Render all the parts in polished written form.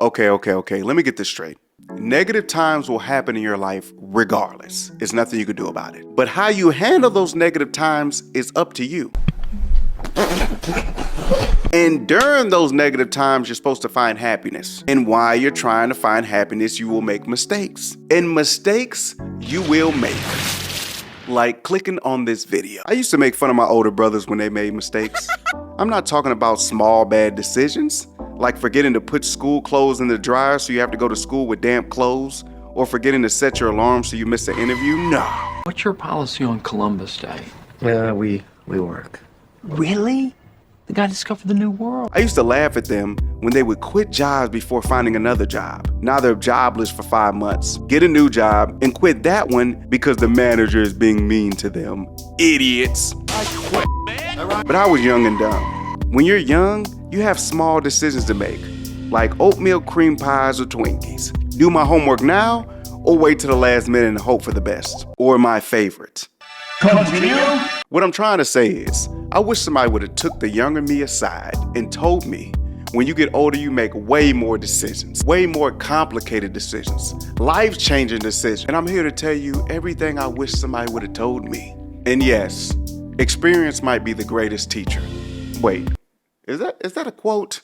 Okay. Let me get this straight. Negative times will happen in your life regardless. There's nothing you can do about it. But how you handle those negative times is up to you. And during those negative times, you're supposed to find happiness. And while you're trying to find happiness, you will make mistakes. And mistakes you will make. Like clicking on this video. I used to make fun of my older brothers when they made mistakes. I'm not talking about small bad decisions, like forgetting to put school clothes in the dryer so you have to go to school with damp clothes, or forgetting to set your alarm so you miss the interview. No. What's your policy on Columbus Day? We work. Really? The guy discovered the new world. I used to laugh at them when they would quit jobs before finding another job. Now they're jobless for 5 months, get a new job, and quit that one because the manager is being mean to them. Idiots. I quit, man. But I was young and dumb. When you're young, you have small decisions to make, like oatmeal cream pies or Twinkies. Do my homework now or wait till the last minute and hope for the best? Or my favorite. Continue. What I'm trying to say is, I wish somebody would have took the younger me aside and told me, when you get older, you make way more decisions, way more complicated decisions, life-changing decisions. And I'm here to tell you everything I wish somebody would have told me. And yes, experience might be the greatest teacher. Wait, is that a quote?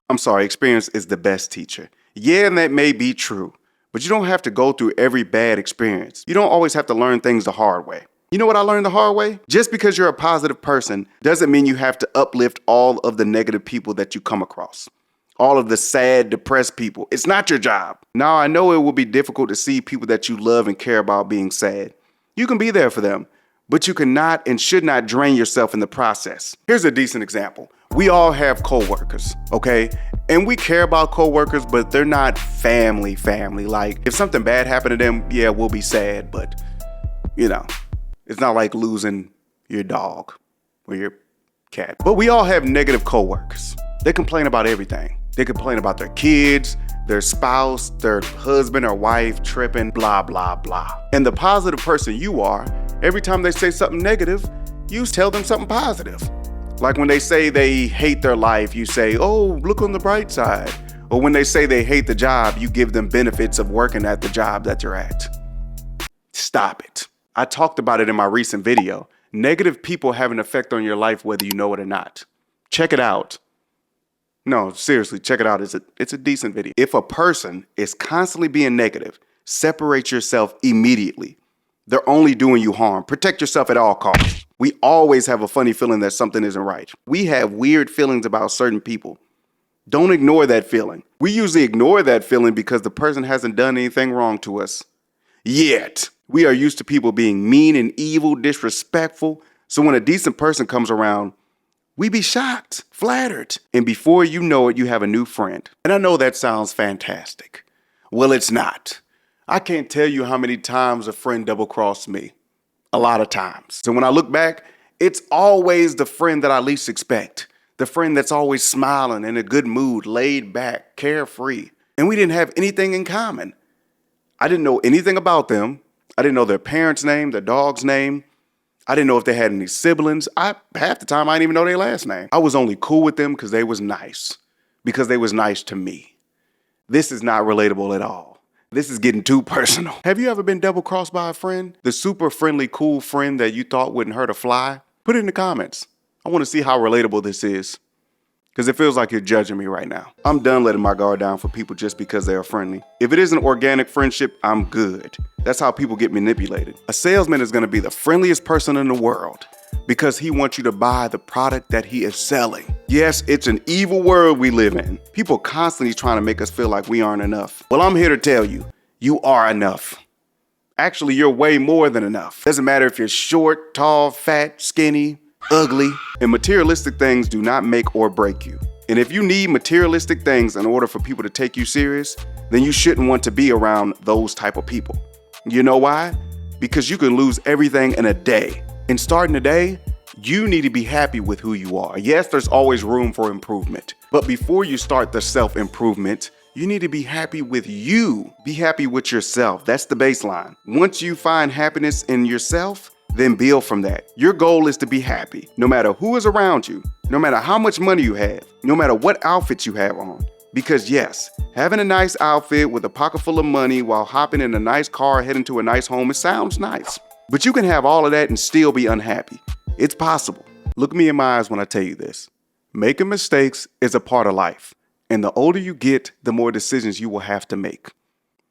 I'm sorry, experience is the best teacher. Yeah, and that may be true, but you don't have to go through every bad experience. You don't always have to learn things the hard way. You know what I learned the hard way? Just because you're a positive person doesn't mean you have to uplift all of the negative people that you come across. All of the sad, depressed people. It's not your job. Now, I know it will be difficult to see people that you love and care about being sad. You can be there for them, but you cannot and should not drain yourself in the process. Here's a decent example. We all have coworkers, okay? And we care about coworkers, but they're not family. Like, if something bad happened to them, yeah, we'll be sad, but, you know, it's not like losing your dog or your cat. But we all have negative coworkers. They complain about everything. They complain about their kids, their spouse, their husband or wife tripping, blah, blah, blah. And the positive person you are, every time they say something negative, you tell them something positive. Like when they say they hate their life, you say, oh, look on the bright side. Or when they say they hate the job, you give them benefits of working at the job that you're at. Stop it. I talked about it in my recent video. Negative people have an effect on your life whether you know it or not. Check it out. No, seriously, check it out. It's a decent video. If a person is constantly being negative, separate yourself immediately. They're only doing you harm. Protect yourself at all costs. We always have a funny feeling that something isn't right. We have weird feelings about certain people. Don't ignore that feeling. We usually ignore that feeling because the person hasn't done anything wrong to us. Yet. We are used to people being mean and evil, disrespectful. So when a decent person comes around, we be shocked, flattered. And before you know it, you have a new friend. And I know that sounds fantastic. Well, it's not. I can't tell you how many times a friend double-crossed me. A lot of times. So when I look back, it's always the friend that I least expect. The friend that's always smiling, in a good mood, laid back, carefree. And we didn't have anything in common. I didn't know anything about them. I didn't know their parents' name, their dog's name. I didn't know if they had any siblings. Half the time, I didn't even know their last name. I was only cool with them because they was nice. Because they was nice to me. This is not relatable at all. This is getting too personal. Have you ever been double-crossed by a friend? The super friendly, cool friend that you thought wouldn't hurt a fly? Put it in the comments. I want to see how relatable this is. Because it feels like you're judging me right now. I'm done letting my guard down for people just because they are friendly. If it isn't organic friendship, I'm good. That's how people get manipulated. A salesman is going to be the friendliest person in the world because he wants you to buy the product that he is selling. Yes, it's an evil world we live in. People constantly trying to make us feel like we aren't enough. Well, I'm here to tell you, you are enough. Actually, you're way more than enough. Doesn't matter if you're short, tall, fat, skinny, ugly, and materialistic things do not make or break you. And if you need materialistic things in order for people to take you serious, then you shouldn't want to be around those type of people. You know why? Because you can lose everything in a day. And starting today, you need to be happy with who you are. Yes, there's always room for improvement. But before you start the self-improvement, you need to be happy with you. Be happy with yourself. That's the baseline. Once you find happiness in yourself, then build from that. Your goal is to be happy, no matter who is around you, no matter how much money you have, no matter what outfit you have on. Because yes, having a nice outfit with a pocket full of money while hopping in a nice car heading to a nice home, it sounds nice. But you can have all of that and still be unhappy. It's possible. Look me in my eyes when I tell you this. Making mistakes is a part of life. And the older you get, the more decisions you will have to make.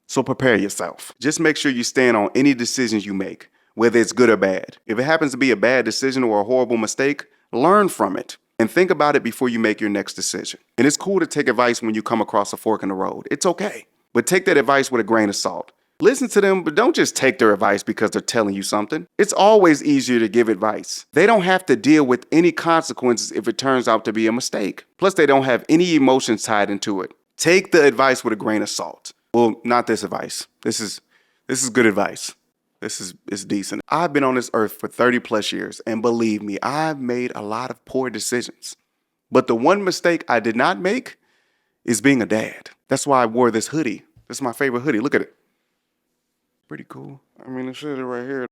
So prepare yourself. Just make sure you stand on any decisions you make, whether it's good or bad. If it happens to be a bad decision or a horrible mistake, learn from it and think about it before you make your next decision. And it's cool to take advice when you come across a fork in the road. It's okay. But take that advice with a grain of salt. Listen to them, but don't just take their advice because they're telling you something. It's always easier to give advice. They don't have to deal with any consequences if it turns out to be a mistake. Plus, they don't have any emotions tied into it. Take the advice with a grain of salt. Well, not this advice. This is good advice. This is decent. I've been on this earth for 30 plus years, and believe me, I've made a lot of poor decisions. But the one mistake I did not make is being a dad. That's why I wore this hoodie. This is my favorite hoodie. Look at it. Pretty cool. I mean, it's right here.